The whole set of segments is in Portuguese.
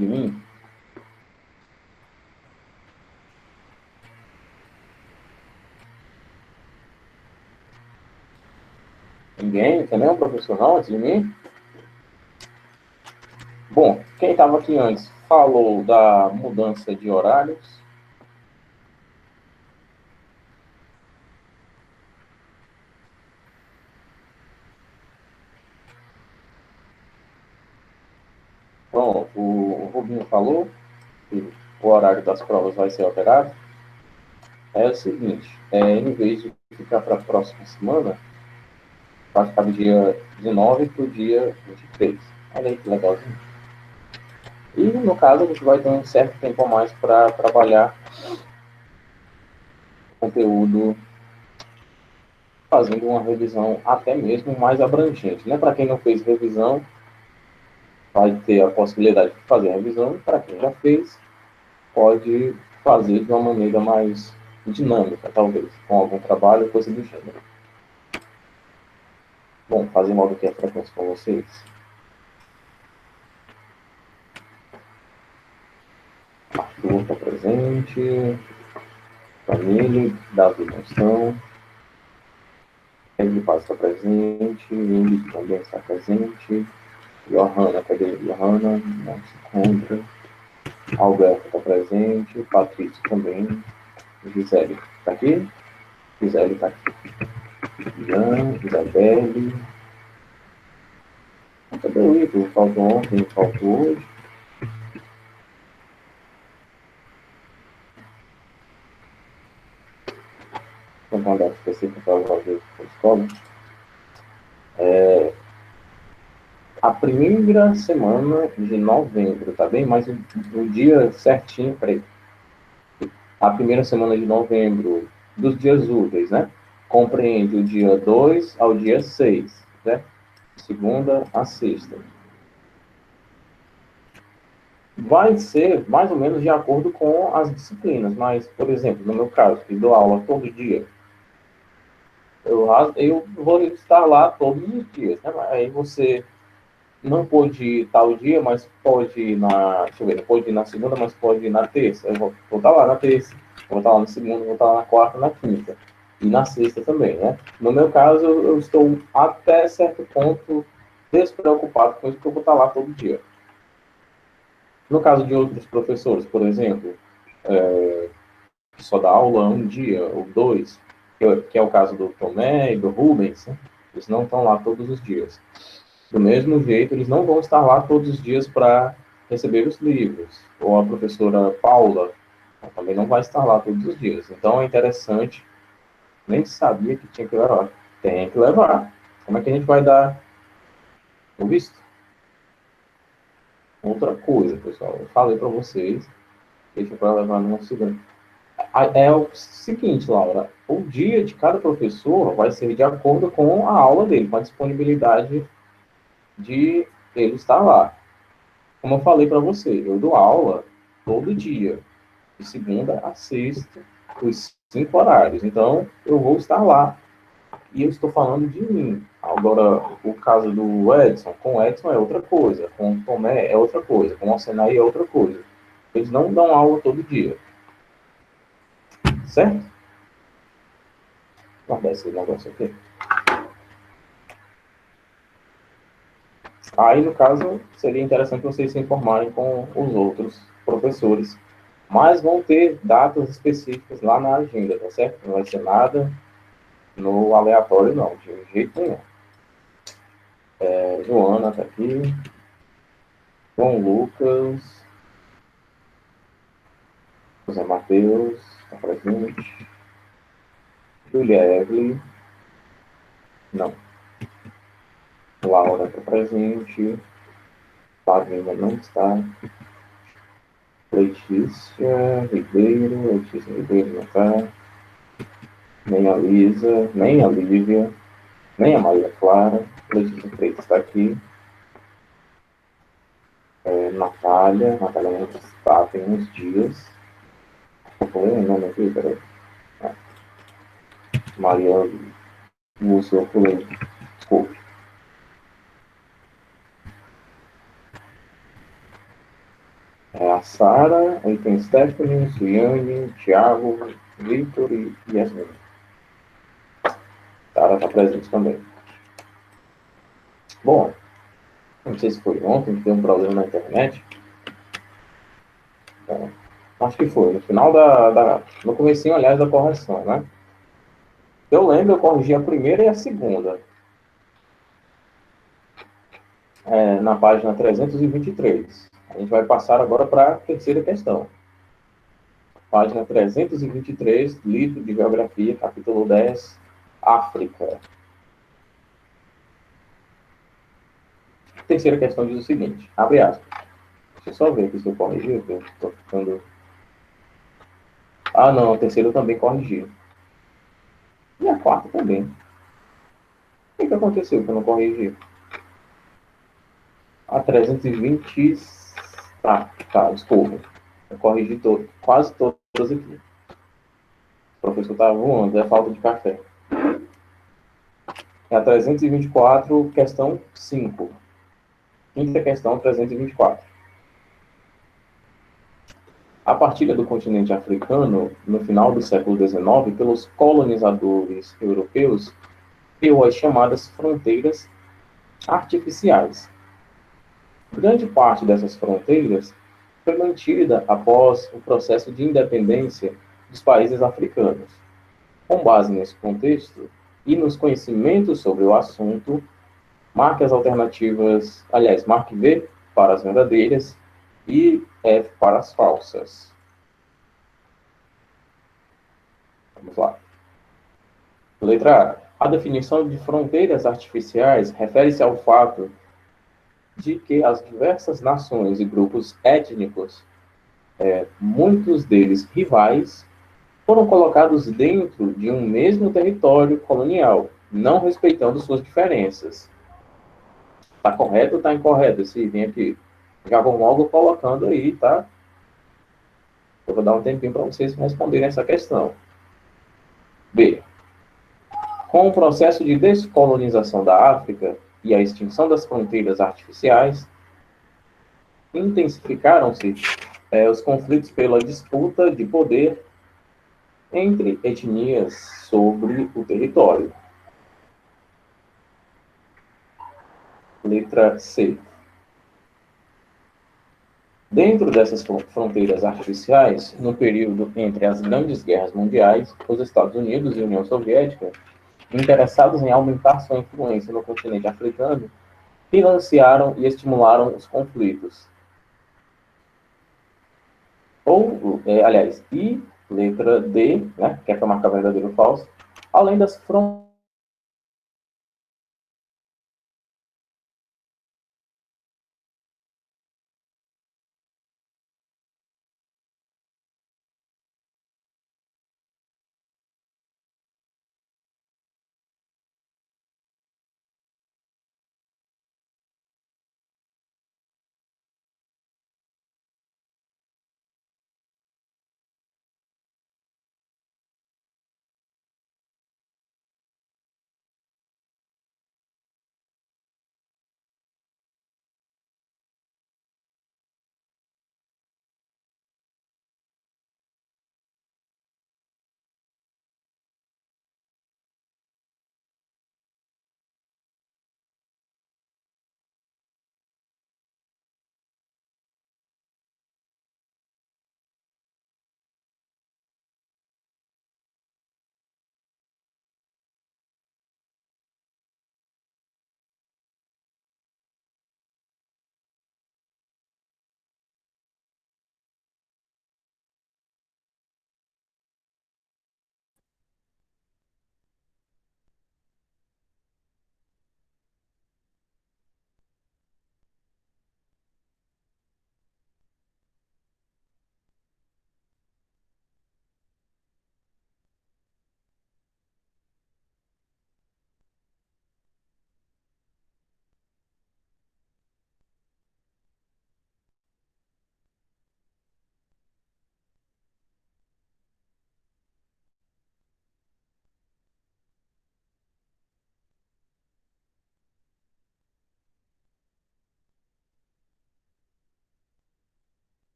de mim? Ninguém? Tem nenhum professor não antes de mim? Bom, quem estava aqui antes falou da mudança de horários. Bom, o Rubinho falou que o horário das provas vai ser alterado. É o seguinte, em vez de ficar para a próxima semana, vai ficar do dia 19 para o dia 23. Olha aí que legalzinho. E, no caso, a gente vai ter um certo tempo a mais para trabalhar conteúdo, fazendo uma revisão até mesmo mais abrangente. Né? Para quem não fez revisão, vai ter a possibilidade de fazer a revisão. Para quem já fez, pode fazer de uma maneira mais dinâmica, talvez, com algum trabalho, coisa do gênero. Bom, fazer modo que é frequência com vocês. Arthur está presente. Camille, Davi não estão. Henrique Paz está presente. Ingrid também está presente. Johanna, cadê Johanna? Não se encontra. Alberto está presente. Patrício também. Gisele está aqui? Gisele está aqui. Ian, Isabelle. Cadê o Igor? Faltou ontem, faltou hoje. Vou mandar específico para o Alberto para a escola. A primeira semana de novembro, tá bem? Mas o dia certinho, peraí. A primeira semana de novembro, dos dias úteis, né? Compreende o dia 2 ao dia 6, né? Segunda a sexta. Vai ser mais ou menos de acordo com as disciplinas, mas, por exemplo, no meu caso, que dou aula todo dia, eu vou estar lá todos os dias, né? Aí você não pode ir tal dia, mas pode ir na. Deixa eu ver, não pode ir na segunda, mas pode ir na terça. Eu vou estar lá na terça, vou estar lá na segunda, vou estar lá na quarta, na quinta. E na sexta também, né? No meu caso, eu estou até certo ponto despreocupado com isso, porque eu vou estar lá todo dia. No caso de outros professores, por exemplo, que só dá aula um dia ou dois, que é o caso do Tomé e do Rubens, né? Eles não estão lá todos os dias. Do mesmo jeito, eles não vão estar lá todos os dias para receber os livros. Ou a professora Paula também não vai estar lá todos os dias. Então é interessante, nem sabia que tinha que levar. Tem que levar. Como é que a gente vai dar o visto? Outra coisa, pessoal, eu falei para vocês, deixa para levar no segundo. É o seguinte, Laura, o dia de cada professor vai ser de acordo com a aula dele, com a disponibilidade de ele estar lá. Como eu falei para você, eu dou aula todo dia, de segunda a sexta, os 5 horários. Então, eu vou estar lá. E eu estou falando de mim. Agora, o caso do Edson, com o Edson é outra coisa, com o Tomé é outra coisa, com o Alcenay é outra coisa. Eles não dão aula todo dia. Certo? Guardar esse negócio aqui. Aí, no caso, seria interessante vocês se informarem com os outros professores. Mas vão ter datas específicas lá na agenda, tá certo? Não vai ser nada no aleatório, não, de jeito nenhum. Joana tá aqui. João Lucas. José Matheus tá presente. Julia Evelyn. Não. Laura tá presente. Flavinha não está. Letícia Ribeiro não está. Nem a Lisa, nem a Lívia, nem a Maria Clara. Letícia Freitas está aqui. Natália não está, tem uns dias. Vou ler o nome aqui, peraí. Maria Lúcia Oculente. Desculpe. É a Sara, aí tem Stephanie, Suiane, Thiago, Victor e Yasmin. Sara está presente também. Bom, não sei se foi ontem que deu um problema na internet. Então, acho que foi. No final no comecinho, aliás, da correção, né? Eu lembro, eu corrigi a primeira e a segunda. Na página 323. A gente vai passar agora para a terceira questão. Página 323, livro de Geografia, capítulo 10, África. A terceira questão diz o seguinte, abre aspas. Deixa eu só ver aqui se eu corrigi, eu estou ficando... Ah, não, a terceira eu também corrigi. E a quarta também. O que aconteceu que eu não corrigi? A 320... Tá, desculpa. Eu corrigi quase todas aqui. O professor está voando, é falta de café. É a 324, questão 5. Quinta questão, 324. A partilha do continente africano, no final do século XIX, pelos colonizadores europeus, criou as chamadas fronteiras artificiais. Grande parte dessas fronteiras foi mantida após o processo de independência dos países africanos. Com base nesse contexto e nos conhecimentos sobre o assunto, marque as alternativas, aliás, marque V para as verdadeiras e F para as falsas. Vamos lá. Letra A. A definição de fronteiras artificiais refere-se ao fato de que as diversas nações e grupos étnicos, muitos deles rivais, foram colocados dentro de um mesmo território colonial, não respeitando suas diferenças. Está correto ou está incorreto esse item aqui? Já vão logo colocando aí, tá? Eu vou dar um tempinho para vocês responderem essa questão. B. Com o processo de descolonização da África e a extinção das fronteiras artificiais, intensificaram-se os conflitos pela disputa de poder entre etnias sobre o território. Letra C. Dentro dessas fronteiras artificiais, no período entre as grandes guerras mundiais, os Estados Unidos e a União Soviética, interessados em aumentar sua influência no continente africano, financiaram e estimularam os conflitos. Aliás, e letra D, né, que é para marcar verdadeiro ou falso, além das fronteiras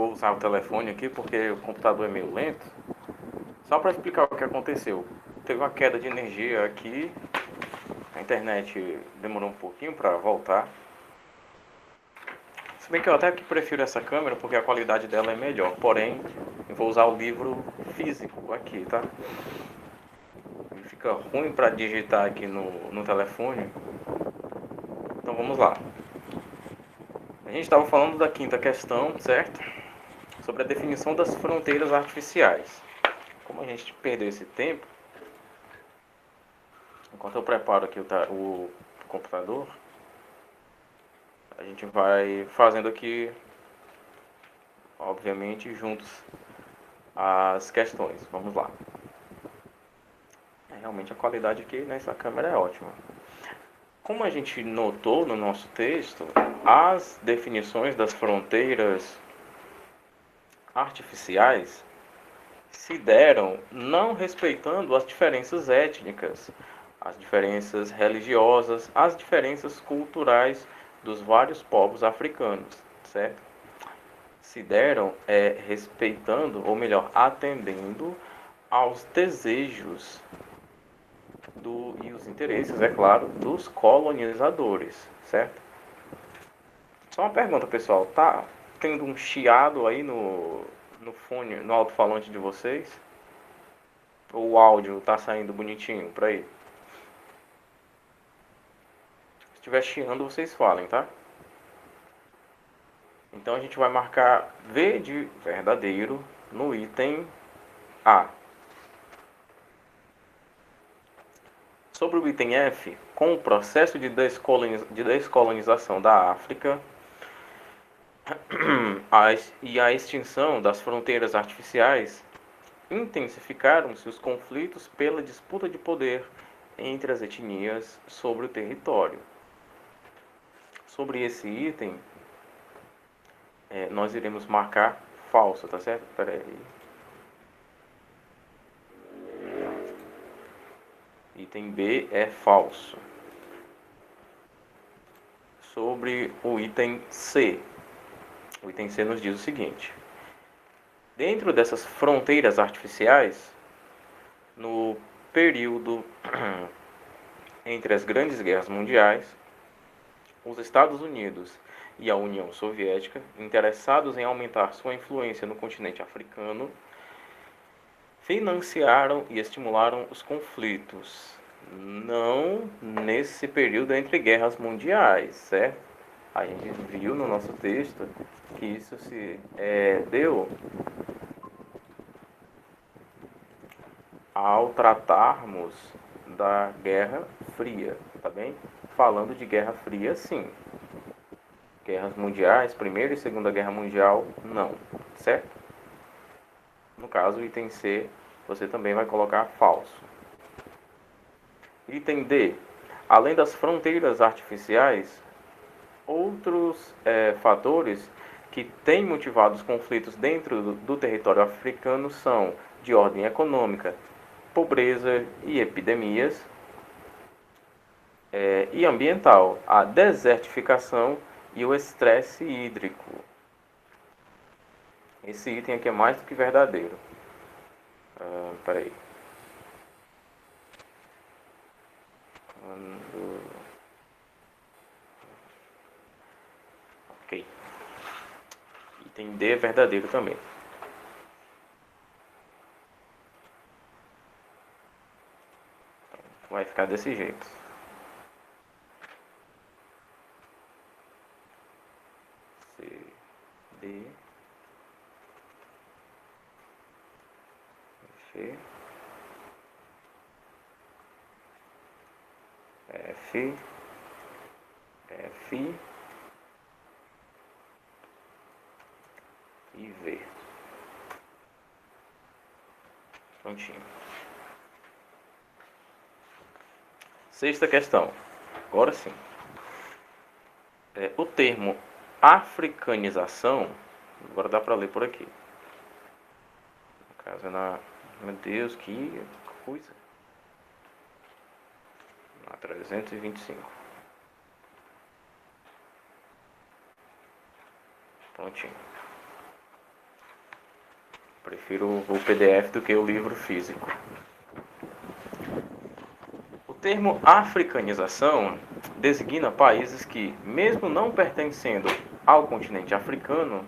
vou usar o telefone aqui porque o computador é meio lento. Só para explicar o que aconteceu. Teve uma queda de energia aqui. A internet demorou um pouquinho para voltar. Se bem que eu até que prefiro essa câmera porque a qualidade dela é melhor. Porém, eu vou usar o livro físico aqui, tá? E fica ruim para digitar aqui no telefone. Então vamos lá. A gente estava falando da quinta questão, certo? Sobre a definição das fronteiras artificiais. Como a gente perdeu esse tempo, enquanto eu preparo aqui o computador, a gente vai fazendo aqui, obviamente, juntos as questões. Vamos lá. Realmente a qualidade aqui nessa câmera é ótima. Como a gente notou no nosso texto, as definições das fronteiras artificiais se deram não respeitando as diferenças étnicas, as diferenças religiosas, as diferenças culturais dos vários povos africanos, certo? Se deram respeitando, ou melhor, atendendo aos desejos e os interesses, é claro, dos colonizadores, certo? Só uma pergunta, pessoal, tá tendo um chiado aí no fone, no alto-falante de vocês? Ou o áudio tá saindo bonitinho por aí? Se estiver chiando, vocês falem, tá? Então a gente vai marcar V de verdadeiro no item A. Sobre o item F, com o processo de descolonização da África e a extinção das fronteiras artificiais, intensificaram-se os conflitos pela disputa de poder entre as etnias sobre o território. Sobre esse item, nós iremos marcar falso, tá certo? Espera aí. Item B é falso. Sobre o item C. O item C nos diz o seguinte: dentro dessas fronteiras artificiais, no período entre as grandes guerras mundiais, os Estados Unidos e a União Soviética, interessados em aumentar sua influência no continente africano, financiaram e estimularam os conflitos. Não nesse período entre guerras mundiais, certo? A gente viu no nosso texto que isso se deu ao tratarmos da Guerra Fria, tá bem? Falando de Guerra Fria, sim. Guerras mundiais, Primeira e Segunda Guerra Mundial, não, certo? No caso, o item C, você também vai colocar falso. Item D. Além das fronteiras artificiais, outros fatores que têm motivado os conflitos dentro do território africano são de ordem econômica, pobreza e epidemias, e ambiental, a desertificação e o estresse hídrico. Esse item aqui é mais do que verdadeiro. Peraí. Ok. Item D é verdadeiro também. Vai ficar desse jeito. C, D, F, F, F e V. Prontinho. Sexta questão. Agora sim. O termo africanização, agora dá para ler por aqui. No caso, meu Deus, que coisa. Na 325. Prontinho. Prefiro o PDF do que o livro físico. O termo africanização designa países que, mesmo não pertencendo ao continente africano,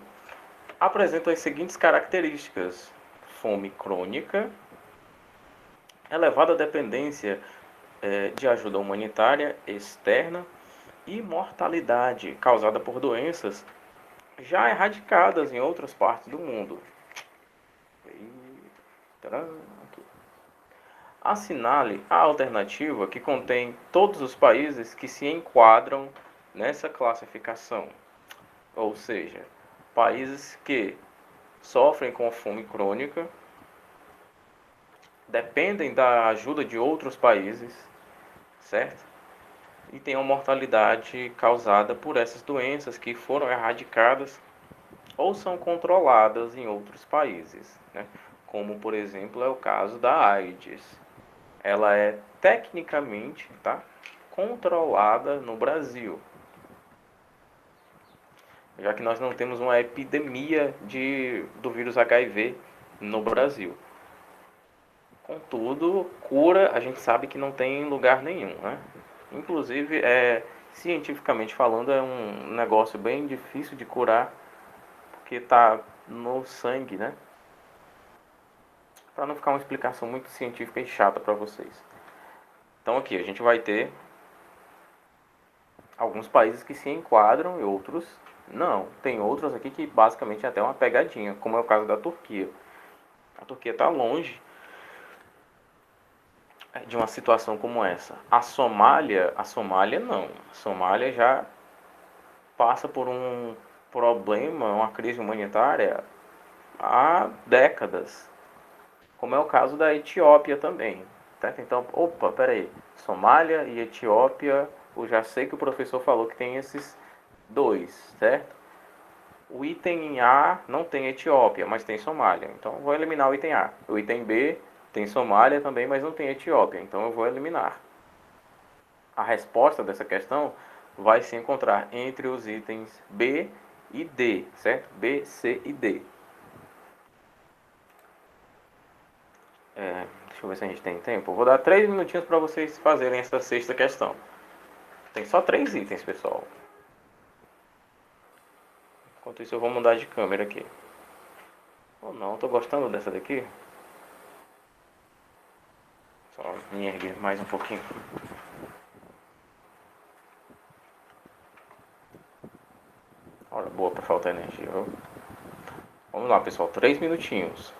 apresentam as seguintes características: fome crônica, elevada dependência de ajuda humanitária externa e mortalidade causada por doenças já erradicadas em outras partes do mundo. Assinale a alternativa que contém todos os países que se enquadram nessa classificação, ou seja, países que sofrem com fome crônica, dependem da ajuda de outros países, certo? E tem uma mortalidade causada por essas doenças que foram erradicadas ou são controladas em outros países, né? Como, por exemplo, é o caso da AIDS. Ela é tecnicamente, tá, controlada no Brasil, já que nós não temos uma epidemia do vírus HIV no Brasil. Contudo, cura a gente sabe que não tem em lugar nenhum, né? Inclusive, cientificamente falando, é um negócio bem difícil de curar, porque está no sangue, né? Para não ficar uma explicação muito científica e chata para vocês. Então aqui a gente vai ter alguns países que se enquadram e outros não. Tem outros aqui que basicamente é até uma pegadinha, como é o caso da Turquia. A Turquia está longe de uma situação como essa. A Somália não. A Somália já passa por um problema, uma crise humanitária há décadas, como é o caso da Etiópia também. Certo? Então, peraí, Somália e Etiópia, eu já sei que o professor falou que tem esses dois, certo? O item A não tem Etiópia, mas tem Somália, então eu vou eliminar o item A. O item B tem Somália também, mas não tem Etiópia, então eu vou eliminar. A resposta dessa questão vai se encontrar entre os itens B e D, certo? B, C e D. Deixa eu ver se a gente tem tempo. Eu vou dar 3 minutinhos para vocês fazerem essa sexta questão. Tem só 3 itens, pessoal. Enquanto isso eu vou mudar de câmera aqui. Ou não, tô gostando dessa daqui. Só me erguer mais um pouquinho. Hora boa para faltar energia. Vamos lá, pessoal. 3 minutinhos.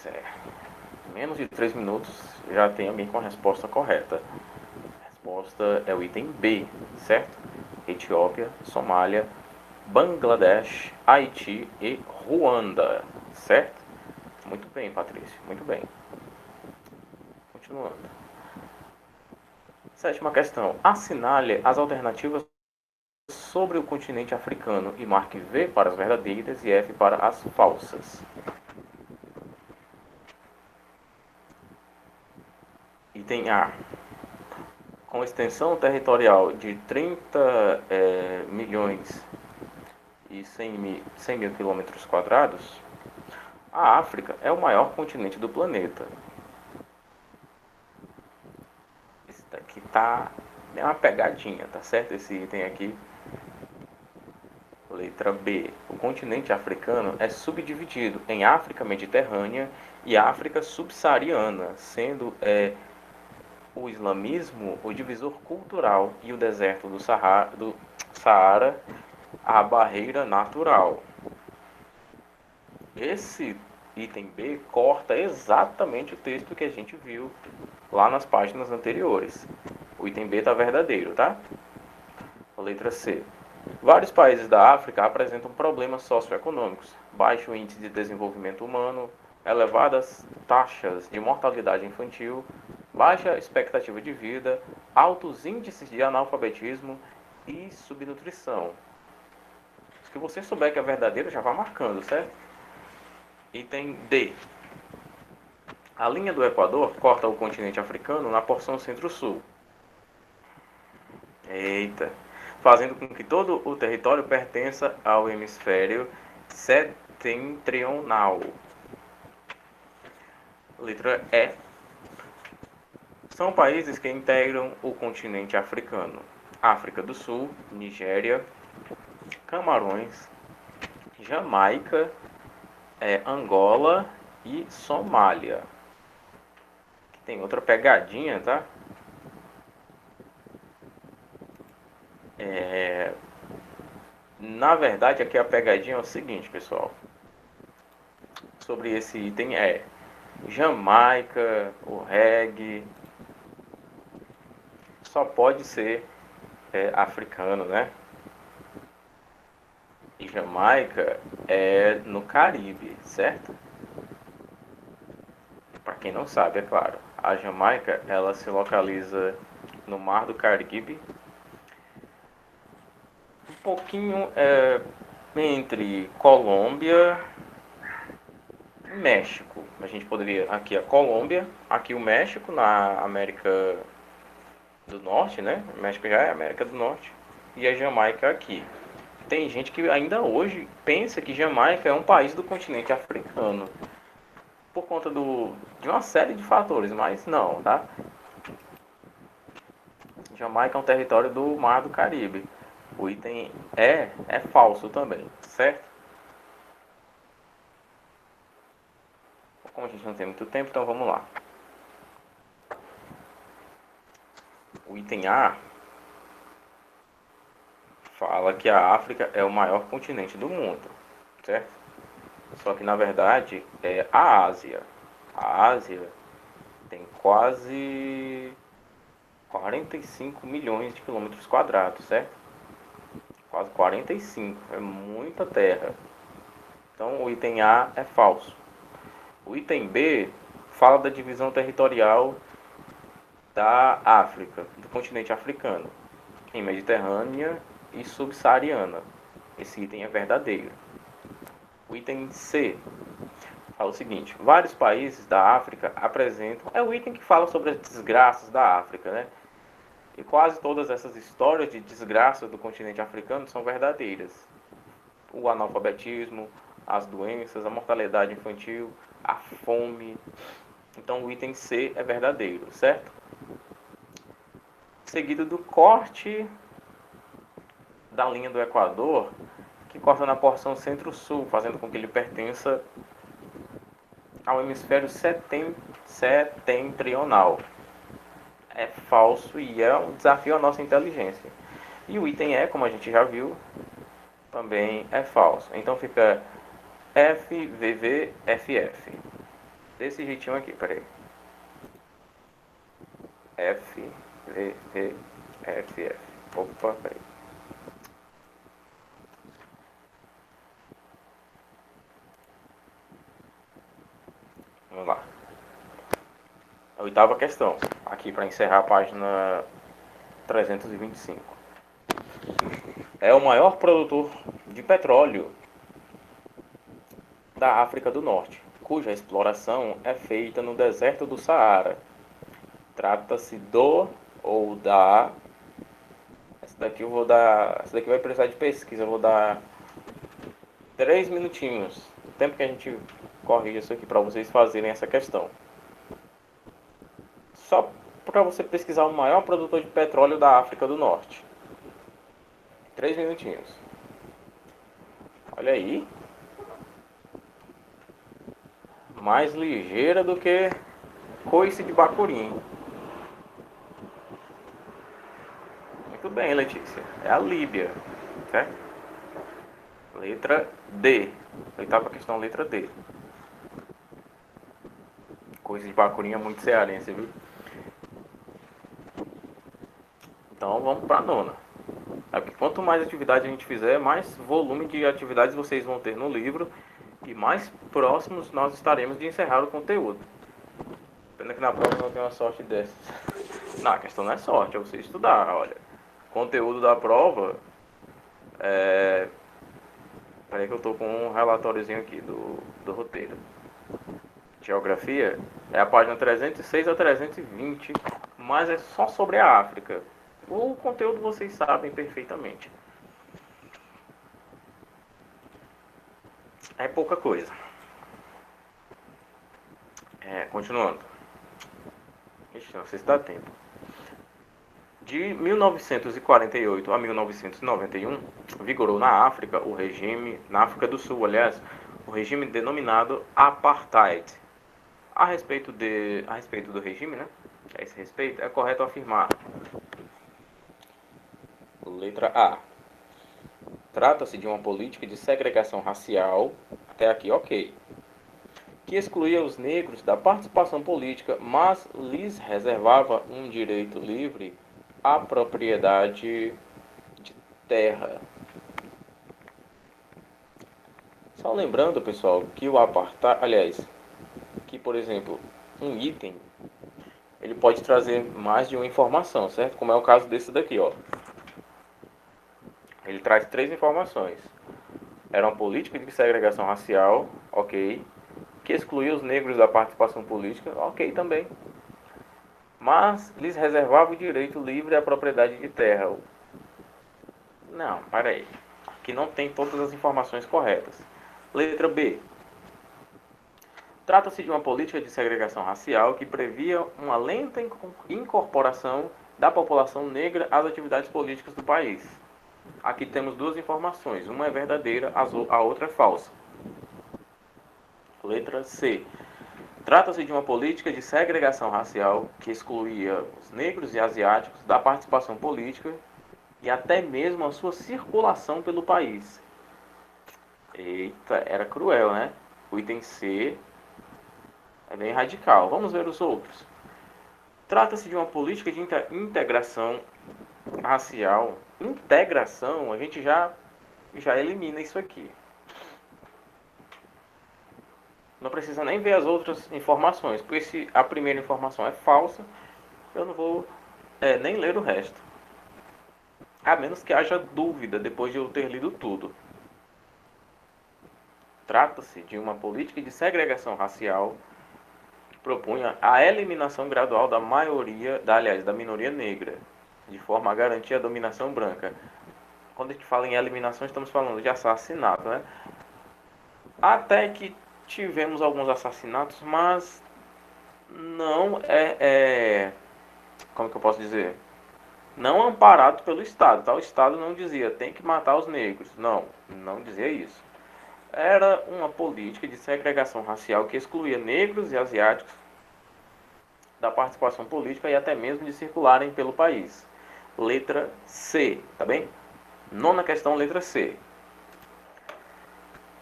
Pois é. Menos de 3 minutos já tem alguém com a resposta correta. A resposta é o item B, certo? Etiópia, Somália, Bangladesh, Haiti e Ruanda, certo? Muito bem, Patrícia, muito bem. Continuando. Sétima questão. Assinale as alternativas sobre o continente africano e marque V para as verdadeiras e F para as falsas. Item A. Com extensão territorial de 30 milhões e 100 mil quilômetros quadrados, a África é o maior continente do planeta. Esse daqui é uma pegadinha, tá certo? Esse item aqui. Letra B. O continente africano é subdividido em África Mediterrânea e África Subsaariana, sendo o islamismo o divisor cultural e o deserto do Saara a barreira natural. Esse item B corta exatamente o texto que a gente viu lá nas páginas anteriores. O item B está verdadeiro, tá? A letra C. Vários países da África apresentam problemas socioeconômicos, baixo índice de desenvolvimento humano, elevadas taxas de mortalidade infantil, baixa expectativa de vida, altos índices de analfabetismo e subnutrição. Se você souber que é verdadeiro, já vá marcando, certo? Item D. A linha do Equador corta o continente africano na porção centro-sul. Eita! Fazendo com que todo o território pertença ao hemisfério setentrional. Letra E. São países que integram o continente africano: África do Sul, Nigéria, Camarões, Jamaica, Angola e Somália. Aqui tem outra pegadinha, tá? Na verdade, aqui a pegadinha é o seguinte, pessoal. Sobre esse item Jamaica, o reggae, só pode ser africano, né? E Jamaica é no Caribe, certo? Para quem não sabe, é claro. A Jamaica, ela se localiza no Mar do Caribe, um pouquinho entre Colômbia e México. A gente poderia, aqui a Colômbia, aqui o México, na América do Norte, né? O México já é América do Norte. E a Jamaica aqui. Tem gente que ainda hoje pensa que Jamaica é um país do continente africano. Por conta de uma série de fatores, mas não, tá? Jamaica é um território do Mar do Caribe. O item é falso também, certo? Como a gente não tem muito tempo, então vamos lá. O item A fala que a África é o maior continente do mundo, certo? Só que na verdade é a Ásia. A Ásia tem quase 45 milhões de quilômetros quadrados, certo? Quase 45, é muita terra. Então o item A é falso. O item B fala da divisão territorial da África, do continente africano, em Mediterrânea e Subsaariana. Esse item é verdadeiro. O item C fala o seguinte: vários países da África apresentam... É o item que fala sobre as desgraças da África, né? E quase todas essas histórias de desgraças do continente africano são verdadeiras. O analfabetismo, as doenças, a mortalidade infantil, a fome. Então o item C é verdadeiro, certo? Seguido do corte da linha do Equador, que corta na porção centro-sul, fazendo com que ele pertença ao hemisfério setentrional. É falso e é um desafio à nossa inteligência. E o item E, como a gente já viu, também é falso. Então fica FVVFF. Desse jeitinho aqui, peraí. F, V, V, F, F. Opa, peraí. Vamos lá. A oitava questão. Aqui para encerrar a página 325. É o maior produtor de petróleo da África do Norte, cuja exploração é feita no deserto do Saara. Trata-se do ou da... Essa daqui vai precisar de pesquisa, eu vou dar 3 minutinhos. O tempo que a gente corrige isso aqui para vocês fazerem essa questão. Só para você pesquisar o maior produtor de petróleo da África do Norte. 3 minutinhos. Olha aí. Mais ligeira do que coice de bacurim. Muito bem, Letícia. É a Líbia. Certo? Letra D. Oitava questão, letra D. Coice de bacurim é muito cearense, viu? Então vamos para a nona. É porque quanto mais atividade a gente fizer, mais volume de atividades vocês vão ter no livro e mais próximos nós estaremos de encerrar o conteúdo. Pena que na prova não tem uma sorte dessas. Não, a questão não é sorte, é você estudar. Olha, o conteúdo da prova Peraí que eu tô com um relatóriozinho aqui do roteiro. Geografia é a página 306 a 320, mas é só sobre a África. O conteúdo vocês sabem perfeitamente. É pouca coisa. Continuando. Ixi, não sei se dá tempo. De 1948 a 1991, vigorou na África o regime, na África do Sul, aliás, o regime denominado Apartheid. A respeito do regime, né? A esse respeito, é correto afirmar. Letra A. Trata-se de uma política de segregação racial, até aqui ok, que excluía os negros da participação política, mas lhes reservava um direito livre à propriedade de terra. Só lembrando, pessoal, que o apartheid, aliás, que, por exemplo, um item, ele pode trazer mais de uma informação, certo? Como é o caso desse daqui, ó. Ele traz 3 informações. Era uma política de segregação racial, ok. Que excluía os negros da participação política, ok também. Mas lhes reservava o direito livre à propriedade de terra. Não, para aí. Aqui não tem todas as informações corretas. Letra B. Trata-se de uma política de segregação racial que previa uma lenta incorporação da população negra às atividades políticas do país. Aqui temos 2 informações. Uma é verdadeira, a outra é falsa. Letra C. Trata-se de uma política de segregação racial que excluía os negros e asiáticos da participação política e até mesmo a sua circulação pelo país. Eita, era cruel, né? O item C é bem radical. Vamos ver os outros. Trata-se de uma política de integração racial. Integração, a gente já elimina isso aqui. Não precisa nem ver as outras informações, porque se a primeira informação é falsa, eu não vou nem ler o resto. A menos que haja dúvida depois de eu ter lido tudo. Trata-se de uma política de segregação racial que propunha a eliminação gradual da da minoria negra, de forma a garantir a dominação branca. Quando a gente fala em eliminação, estamos falando de assassinato, né? Até que tivemos alguns assassinatos, mas não como que eu posso dizer? Não amparado pelo Estado, tá? O Estado não dizia, tem que matar os negros. Não dizia isso. Era uma política de segregação racial que excluía negros e asiáticos da participação política e até mesmo de circularem pelo país. Letra C, tá bem? Nona questão, letra C.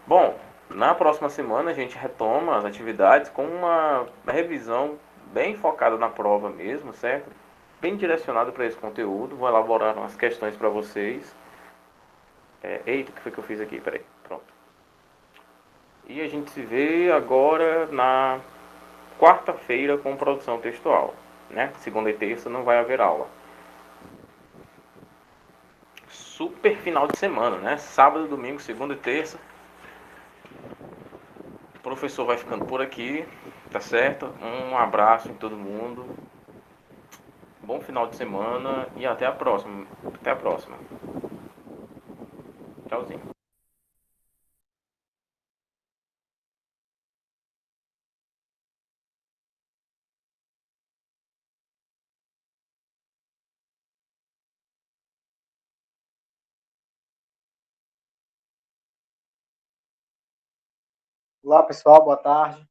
Bom, Na próxima semana a gente retoma as atividades com uma revisão bem focada na prova mesmo, certo? Bem direcionado para esse conteúdo. Vou elaborar umas questões para vocês. Eita, o que foi que eu fiz aqui? Peraí, pronto. E a gente se vê agora na quarta-feira com produção textual, né? Segunda e terça não vai haver aula. Super final de semana, né? Sábado, domingo, segunda e terça. O professor vai ficando por aqui, tá certo? Um abraço em todo mundo. Bom final de semana e até a próxima. Até a próxima. Tchauzinho. Olá, pessoal, boa tarde.